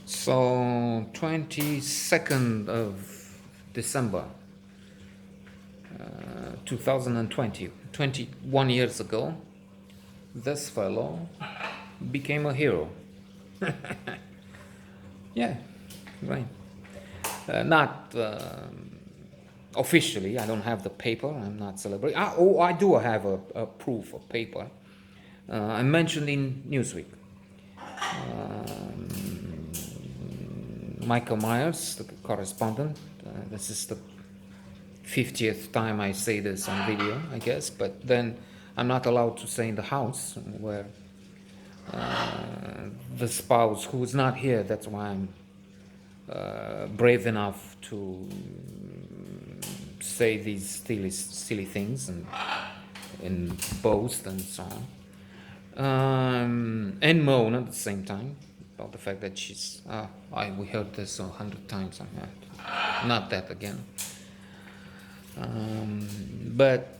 So 22nd of December 2020, 21 years ago, this fellow became a hero. Yeah, right. Not officially, I don't have the paper, I'm not celebrating. I do have a proof of paper. I mentioned in Newsweek. Michael Myers, the correspondent, this is the 50th time I say this on video, I guess, but then I'm not allowed to say in the house where the spouse who is not here, that's why I'm brave enough to say these silly things and boast and so on. And moan at the same time about the fact that she's, we heard this 100 times, not that again. But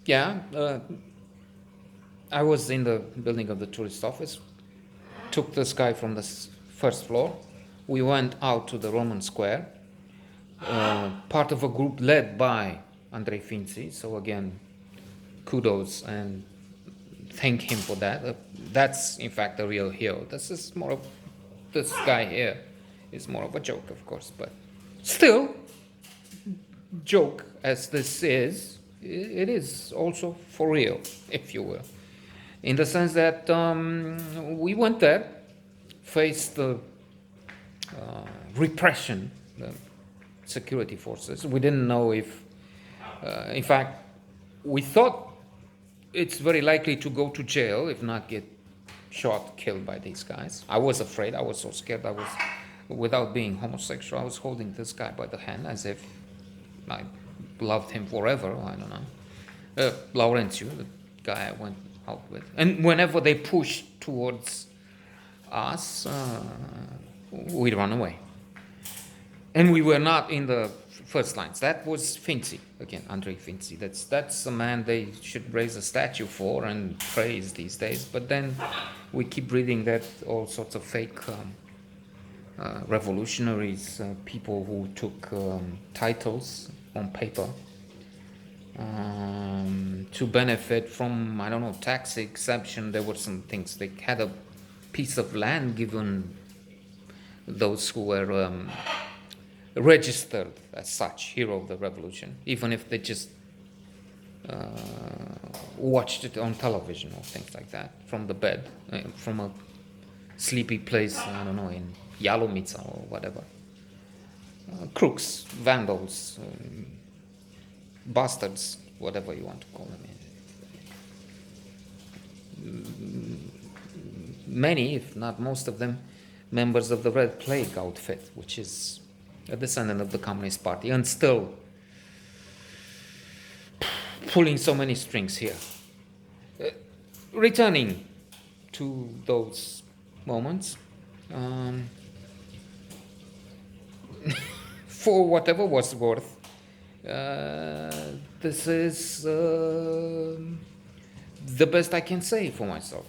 yeah, I was in the building of the tourist office, took this guy from the first floor. We went out to the Roman Square, part of a group led by Andrei Finzi. So again, kudos and thank him for that. That's in fact a real hero. This guy here is more of a joke, of course, but still, joke as this is, it is also for real, if you will, in the sense that we went there, faced the repression, the security forces. We didn't know if, in fact, we thought it's very likely to go to jail, if not get shot, killed by these guys. I was afraid, I was so scared. Without being homosexual, I was holding this guy by the hand as if I loved him forever. I don't know. Laurentiu, the guy I went out with. And whenever they pushed towards us, we'd run away. And we were not in the first lines. That was Finzi, again, Andrei Finzi. That's a man they should raise a statue for and praise these days. But then we keep reading that all sorts of fake revolutionaries, people who took titles on paper to benefit from, I don't know, tax exemption. There were some things. They had a piece of land given those who were registered as such, hero of the revolution, even if they just watched it on television or things like that, from the bed, from a sleepy place, I don't know, in Yalomica or whatever. Crooks, vandals, bastards, whatever you want to call them. Many, if not most of them, members of the Red Plague outfit, which is a descendant of the Communist Party, and still pulling so many strings here. Returning to those moments, for whatever was worth, this is the best I can say for myself,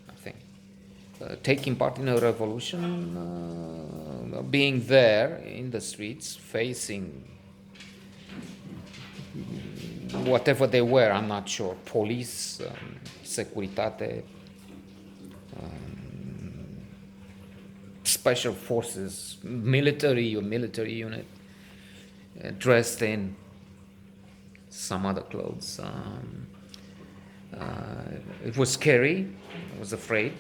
I think. Taking part in a revolution, being there in the streets, facing whatever they were, I'm not sure, police, Securitate, special forces, military unit, dressed in some other clothes. It was scary. I was afraid.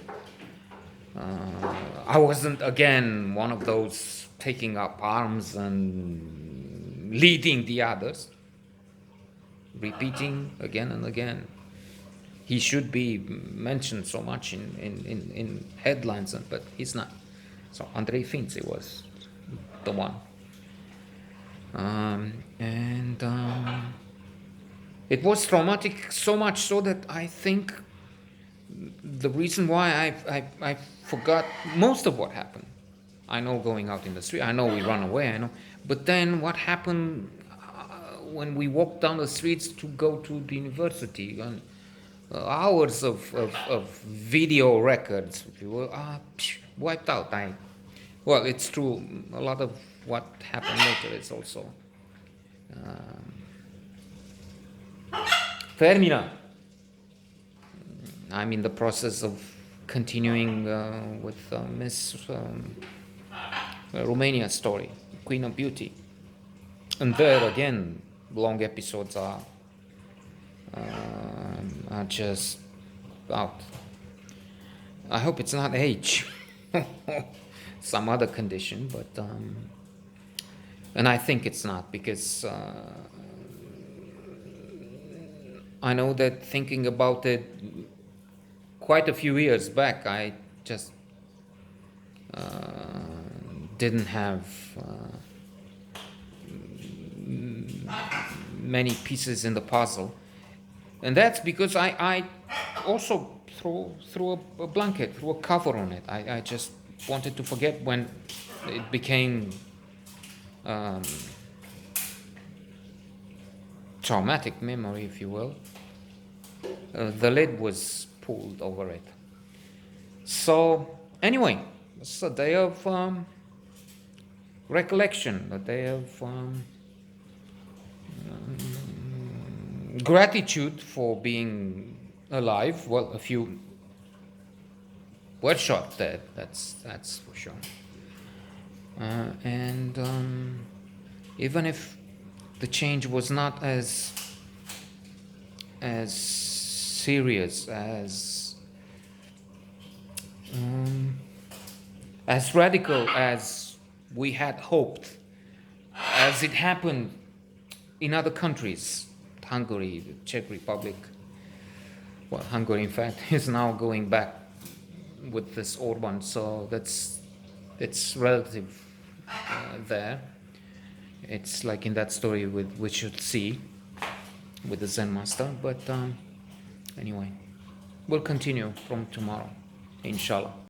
I wasn't, again, one of those taking up arms and leading the others, repeating again and again. He should be mentioned so much in headlines, but he's not. So Andrei Finzi was the one. It was traumatic, so much so that I think the reason why I forgot most of what happened. I know going out in the street, I know we run away, I know. But then what happened when we walked down the streets to go to the university, and hours of video records, if you will, are wiped out. Well, it's true. A lot of what happened later is also. Termina. I'm in the process of continuing with Miss Romania story, Queen of Beauty. And there again, long episodes are just out. I hope it's not age, some other condition, but and I think it's not, because I know that thinking about it quite a few years back, I just didn't have many pieces in the puzzle, and that's because I also threw a blanket, threw a cover on it. I just wanted to forget when it became traumatic memory, if you will. The lid was pulled over it. So anyway, it's a day of recollection, a day of gratitude for being alive. Well, a few were shot dead, that's for sure. And even if the change was not as serious, as radical as we had hoped, as it happened in other countries, Hungary, the Czech Republic. Well, Hungary, in fact, is now going back with this Orban, so it's relative there. It's like in that story with We Should See, with the Zen master. But anyway, we'll continue from tomorrow, inshallah.